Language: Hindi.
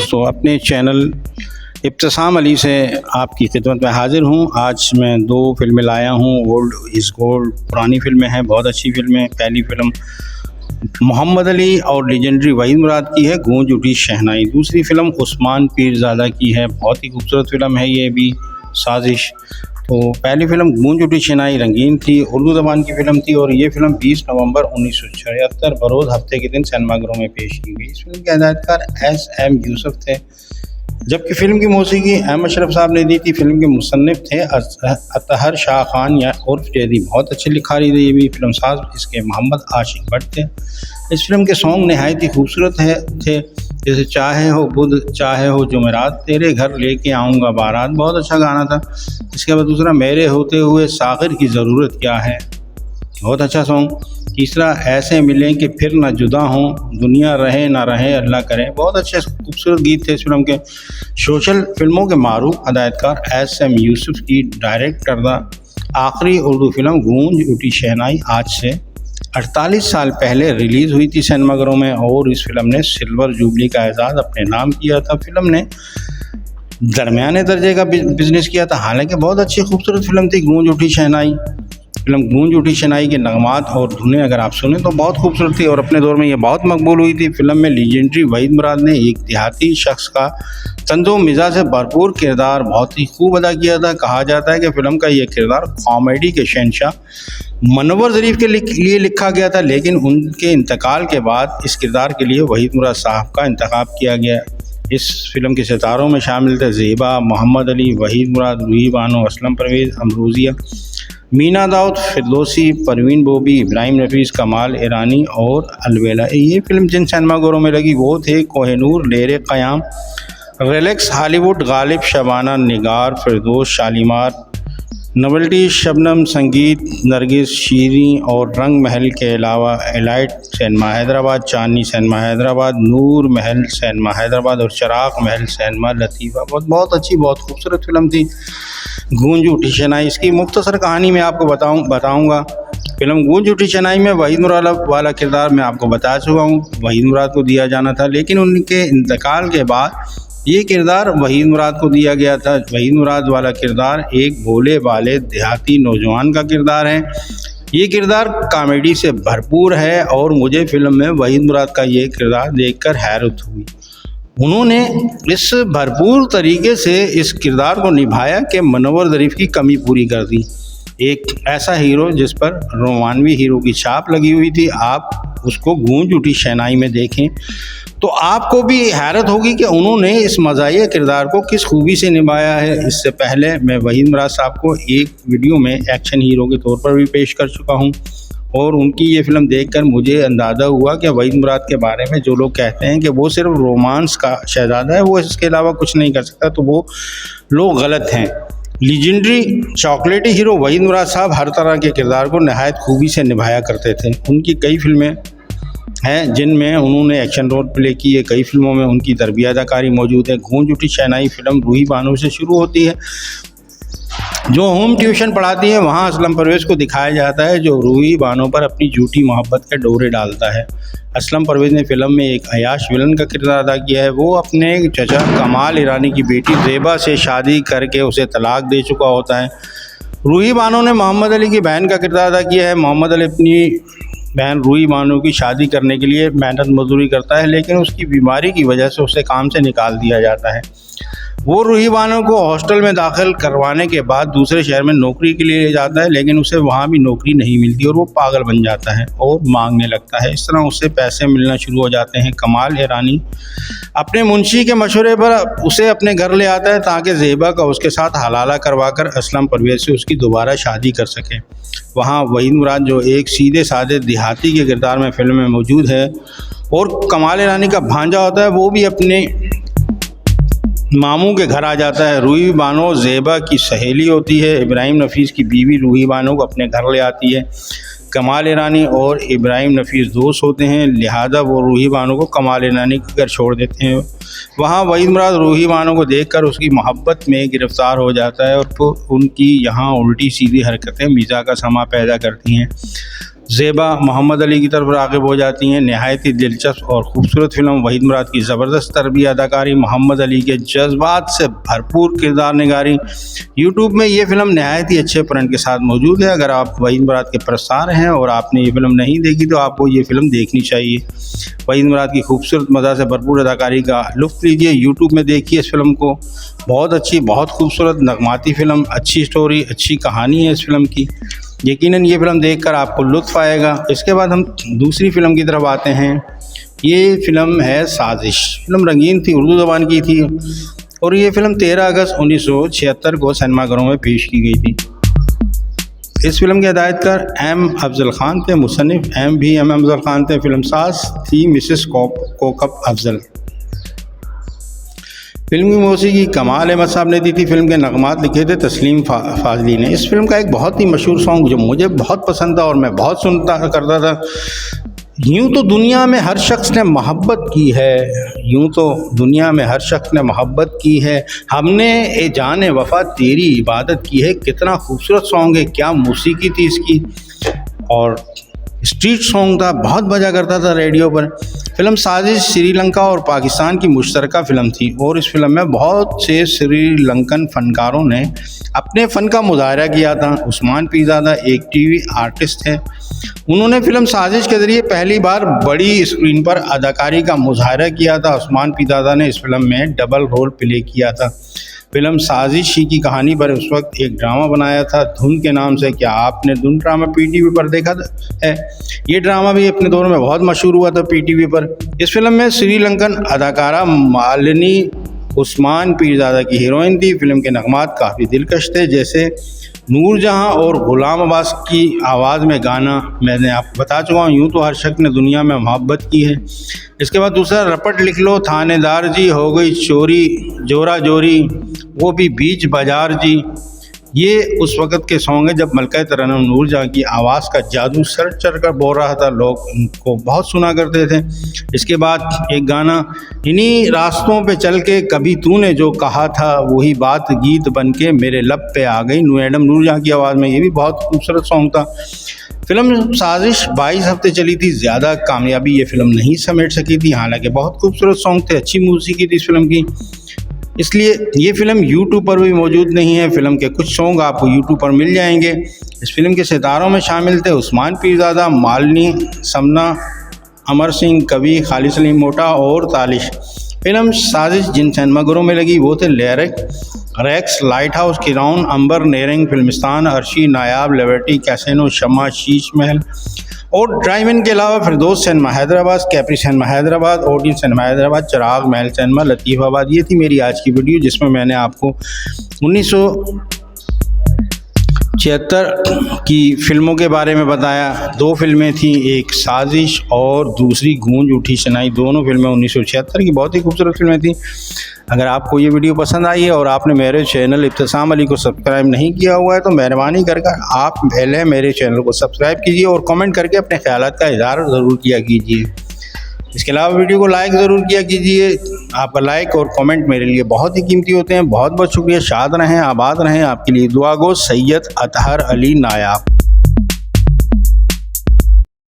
दोस्तों, अपने चैनल इब्तिसाम अली से आपकी खिदमत में हाज़िर हूँ। आज मैं 2 फिल्में लाया हूँ। ओल्ड इज़ गोल्ड पुरानी फिल्में हैं, बहुत अच्छी फिल्में। पहली फिल्म मोहम्मद अली और लेजेंडरी वहीद मुराद की है, गूंज उठी शहनाई। दूसरी फिल्म उस्मान पीरज़ादा की है, बहुत ही खूबसूरत फिल्म है ये भी, साजिश। तो पहली फिल्म गूंज उठी शहनाई रंगीन थी, उर्दू ज़बान की फ़िल्म थी और ये फिल्म 20 नवंबर 1976 बरोज़ हफ्ते के दिन सिनेमाघरों में पेश की गई। इस फिल्म के हिदायतकार एस.एम. यूसुफ थे, जबकि फ़िल्म की मौसीकी एम अशरफ साहब ने दी थी। फिल्म के मुसन्निफ़ थे अतहर शाह खान या उर्फ जैदी, बहुत अच्छी लिखा रही थी ये भी। फिल्म साज इसके मोहम्मद आशिक भट्ट थे। इस फिल्म के सॉन्ग नहायत ही खूबसूरत थे, जैसे चाहे हो बुध चाहे हो जुमेरात, तेरे घर लेके आऊँगा बारात, बहुत अच्छा गाना था। इसके बाद दूसरा मेरे होते हुए सागिर की ज़रूरत क्या है, बहुत अच्छा सॉन्ग। तीसरा ऐसे मिलें कि फिर ना जुदा हों, दुनिया रहे ना रहे अल्लाह करे, बहुत अच्छे खूबसूरत गीत थे इस फिल्म के। सोशल फिल्मों के मारूफ हदायतकार एस.एम. यूसुफ की डायरेक्ट करदा आखिरी उर्दू फिल्म गूंज उठी शहनाई आज से 48 साल पहले रिलीज़ हुई थी सिनेमाघरों में और इस फिल्म ने सिल्वर जुबली का एजाज़ अपने नाम किया था। फिल्म ने दरमियाने दर्जे का बिजनेस किया था, हालांकि बहुत अच्छी खूबसूरत फिल्म थी गूंज उठी शहनाई। फिल्म गूंज उठी शहनाई के नगमात और धुनें अगर आप सुने तो बहुत खूबसूरत थी और अपने दौर में ये बहुत मकबूल हुई थी। फिल्म में लीजेंडरी वहीद मुराद ने एक देहाती शख्स का तंज़ो मिजाज से भरपूर किरदार बहुत ही खूब अदा किया था। कहा जाता है कि फ़िल्म का ये किरदार कॉमेडी के शहंशाह मनवर ज़रीफ़ के लिए लिखा गया था, लेकिन उनके इंतकाल के बाद इस किरदार के लिए वहीद मुराद साहब का इंतखाब किया गया। इस फिल्म के सितारों में शामिल थे ज़ेबा, मोहम्मद अली, वहीद मुराद, रूही बानो, असलम परवेज़, अमरोज़िया, मीना दाऊद, फिरदौसी, परवीन बोबी, इब्राहिम नफीस, कमाल ईरानी और अलवेला। ये फिल्म जिन सिनेमाघरों में लगी वो थे कोहिनूर, लेरे क़याम, रिलैक्स, हॉलीवुड, गालिब, शबाना, निगार, फिरदौस, शालीमार, नवल्टी, शबनम, संगीत, नरगिस, शीरी और रंग महल के अलावा एलाइट सिनेमा हैदराबाद, चांदनी सिनेमा हैदराबाद, नूर महल सिनेमा हैदराबाद और चराग महल सिनेमा लतीफ़ा। बहुत अच्छी, बहुत खूबसूरत फिल्म थी गूंज उठी शहनाई। इसकी मुख्तसर कहानी मैं आपको बताऊंगा। फिल्म गूंज उठी शहनाई में वहीद मुराद वाला किरदार मैं आपको बता चुका हूँ, वहीद मुराद को दिया जाना था, लेकिन उनके इंतकाल के बाद ये किरदार वहीद मुराद को दिया गया था। वहीद मुराद वाला किरदार एक भोले भाले देहाती नौजवान का किरदार है। ये किरदार कॉमेडी से भरपूर है और मुझे फिल्म में वहीद मुराद का ये किरदार देखकर हैरत हुई। उन्होंने इस भरपूर तरीके से इस किरदार को निभाया कि मनवर ज़रीफ़ की कमी पूरी कर दी। एक ऐसा हीरो जिस पर रोमानवी हीरो की छाप लगी हुई थी, आप उसको गूंज उठी शहनाई में देखें तो आपको भी हैरत होगी कि उन्होंने इस मज़ाहिया किरदार को किस खूबी से निभाया है। इससे पहले मैं वहीद मुराद साहब को एक वीडियो में एक्शन हीरो के तौर पर भी पेश कर चुका हूँ और उनकी ये फिल्म देखकर मुझे अंदाज़ा हुआ कि वहीद मुराद के बारे में जो लोग कहते हैं कि वो सिर्फ रोमांस का शहज़ादा है, वो इसके अलावा कुछ नहीं कर सकता, तो वो लोग गलत हैं। लीजेंडरी चॉकलेटी हीरो वहीद मुराद साहब हर तरह के किरदार को नहायत खूबी से निभाया करते थे। उनकी कई फिल्में हैं जिनमें उन्होंने एक्शन रोल प्ले किए, कई फिल्मों में उनकी तरबियत अदाकारी मौजूद है। गूंज उठी शहनाई फिल्म रूही बानो से शुरू होती है, जो होम ट्यूशन पढ़ाती है। वहाँ असलम परवेज़ को दिखाया जाता है जो रूही बानो पर अपनी झूठी मोहब्बत के डोरे डालता है। असलम परवेज़ ने फिल्म में एक अयाश विलन का किरदार अदा किया है। वो अपने चचा कमाल ईरानी की बेटी ज़ेबा से शादी करके उसे तलाक दे चुका होता है। रूही बानो ने मोहम्मद अली की बहन का किरदार अदा किया है। मोहम्मद अली अपनी बहन रूही बानो की शादी करने के लिए मेहनत मजदूरी करता है, लेकिन उसकी बीमारी की वजह से उसे काम से निकाल दिया जाता है। वो रूही बानो को हॉस्टल में दाखिल करवाने के बाद दूसरे शहर में नौकरी के लिए ले जाता है, लेकिन उसे वहाँ भी नौकरी नहीं मिलती और वो पागल बन जाता है और मांगने लगता है। इस तरह उसे पैसे मिलना शुरू हो जाते हैं। कमाल ईरानी अपने मुंशी के मशवरे पर उसे अपने घर ले आता है ताकि ज़ेबा का उसके साथ हलाला करवाकर असलम परवेज़ से उसकी दोबारा शादी कर सके। वहाँ वहीद मुराद जो एक सीधे साधे देहाती के किरदार में फिल्म में मौजूद है और कमाल ईरानी का भांजा होता है, वो भी अपने मामू के घर आ जाता है। रूही बानो ज़ेबा की सहेली होती है। इब्राहिम नफीस की बीवी रूही बानो को अपने घर ले आती है। कमाल ईरानी और इब्राहिम नफीस दोस्त होते हैं, लिहाजा वो रूही बानो को कमाल ईरानी के घर छोड़ देते हैं। वहाँ वहीद मुराद रूही बानो को देखकर उसकी मोहब्बत में गिरफ़्तार हो जाता है और फिर उनकी यहाँ उल्टी सीधी हरकतें मिज़ा का समा पैदा करती हैं। ज़ेबा मोहम्मद अली की तरफ राग़िब हो जाती हैं। नहायत ही दिलचस्प और ख़ूबसूरत फ़िल्म, वहीद मुराद की ज़बरदस्त तरबियत अदाकारी, मोहम्मद अली के जज्बात से भरपूर किरदार निगारी। यूट्यूब में ये फ़िल्म नहायत ही अच्छे प्रिंट के साथ मौजूद है। अगर आप वहीद मुराद के प्रसार हैं और आपने ये फ़िल्म नहीं देखी तो आपको ये फ़िल्म देखनी चाहिए। वहीद मुराद की खूबसूरत मज़ा से भरपूर अदाकारी का लुत्फ़ लीजिए। यूट्यूब में देखिए इस फ़िल्म को, बहुत अच्छी, बहुत खूबसूरत नगमाती फ़िल्म, अच्छी स्टोरी, अच्छी कहानी है इस फ़िल्म की। यकीनन ये फ़िल्म देखकर आपको लुत्फ़ आएगा। इसके बाद हम दूसरी फ़िल्म की तरफ आते हैं। ये फ़िल्म है साजिश। फ़िल्म रंगीन थी, उर्दू ज़बान की थी और ये फ़िल्म 13 अगस्त 1976 को सिनेमाघरों में पेश की गई थी। इस फिल्म के हिदायतकार एम अफजल ख़ान थे, मुसन्निफ़ एम अफजल ख़ान थे, फिल्म साज थी मिसेस कोकब अफजल। फिल्म की मौसीकी कमाल अहमद साहब ने दी थी। फिल्म के नगमात लिखे थे तस्लीम फाजली ने। इस फिल्म का एक बहुत ही मशहूर सॉन्ग जो मुझे बहुत पसंद था और मैं बहुत सुनता करता था, यूँ तो दुनिया में हर शख्स ने मोहब्बत की है, यूँ तो दुनिया में हर शख्स ने मोहब्बत की है, हमने ए जाने वफ़ा तेरी इबादत की है। कितना खूबसूरत सॉन्ग है, क्या मौसीकी थी इसकी, और स्ट्रीट सॉन्ग था, बहुत बजा करता था रेडियो पर। फिल्म साजिश श्रीलंका और पाकिस्तान की मुश्तरका फ़िल्म थी और इस फिल्म में बहुत से श्रीलंकन फ़नकारों ने अपने फ़न का मुज़ाहरा किया था। उस्मान पीरज़ादा एक टीवी आर्टिस्ट थे। उन्होंने फ़िल्म साजिश के ज़रिए पहली बार बड़ी स्क्रीन पर अदाकारी का मुज़ाहरा किया था। उस्मान पीरज़ादा ने इस फिल्म में डबल रोल प्ले किया था। फिल्म साजिश की कहानी पर उस वक्त एक ड्रामा बनाया था धुन के नाम से। क्या आपने धुन ड्रामा पीटीवी पर देखा है? ये ड्रामा भी अपने दौर में बहुत मशहूर हुआ था पीटीवी पर। इस फिल्म में श्रीलंकन अदाकारा मालिनी उस्मान पीरज़ादा की हीरोइन थी। फिल्म के नगमात काफ़ी दिलकश थे, जैसे नूरजहां और गुलाम अब्बास की आवाज़ में गाना मैंने आपको बता चुका हूँ, यूँ तो हर शख्स ने दुनिया में मोहब्बत की है। इसके बाद दूसरा रपट लिख लो, थानेदार जी हो गई चोरी जोरा जोरी, वो भी बीच बाजार जी। ये उस वक़्त के सॉन्ग है जब मलका तरन्नुम नूरजहां की आवाज़ का जादू सर चढ़ कर बोल रहा था, लोग उनको बहुत सुना करते थे। इसके बाद एक गाना, इन्हीं रास्तों पे चल के कभी तूने जो कहा था वही बात गीत बन के मेरे लब पे आ गई, मैडम नूरजहां की आवाज़ में। ये भी बहुत खूबसूरत सॉन्ग था। फिल्म साजिश 22 हफ्ते चली थी, ज़्यादा कामयाबी ये फिल्म नहीं समेट सकी थी, हालांकि बहुत खूबसूरत सॉन्ग थे, अच्छी मौसीकी थी इस फिल्म की, इसलिए ये फ़िल्म यूट्यूब पर भी मौजूद नहीं है। फ़िल्म के कुछ सॉन्ग आपको यूट्यूब पर मिल जाएंगे। इस फिल्म के सितारों में शामिल थे उस्मान पीरज़ादा, मालिनी, समना, अमर सिंह, कवि, खालिद सलीम मोटा और तालिश। फिल्म साजिश जिन सिनेमाघरों में लगी वो थे Rex, Light House, Crown, Ambar, नेरिंग, फिल्मिस्तान, अर्शी, नायाब, लिबर्टी, कैसीनो, शमा, शीश महल और ड्राइव इन के अलावा Firdous cinema Hyderabad, Capri cinema Hyderabad, Odeon cinema Hyderabad, Chirag Mahal cinema Latifabad. ये थी मेरी आज की वीडियो जिसमें मैंने आपको 1976 की फ़िल्मों के बारे में बताया। 2 फिल्में थीं, एक साजिश और दूसरी गूंज उठी शनाई। दोनों फिल्में 1976 की बहुत ही खूबसूरत फिल्में थीं। अगर आपको ये वीडियो पसंद आई है और आपने मेरे चैनल इब्तिसाम अली को सब्सक्राइब नहीं किया हुआ है तो मेहरबानी कर आप पहले मेरे चैनल को सब्सक्राइब कीजिए और कमेंट करके अपने ख्यालात का इज़हार ज़रूर किया कीजिए। इसके अलावा वीडियो को लाइक ज़रूर किया कीजिए। आपका लाइक और कमेंट मेरे लिए बहुत ही कीमती होते हैं। बहुत बहुत शुक्रिया। शाद रहें, आबाद रहें। आपके लिए दुआ गो, सैयद अतहर अली नायाब।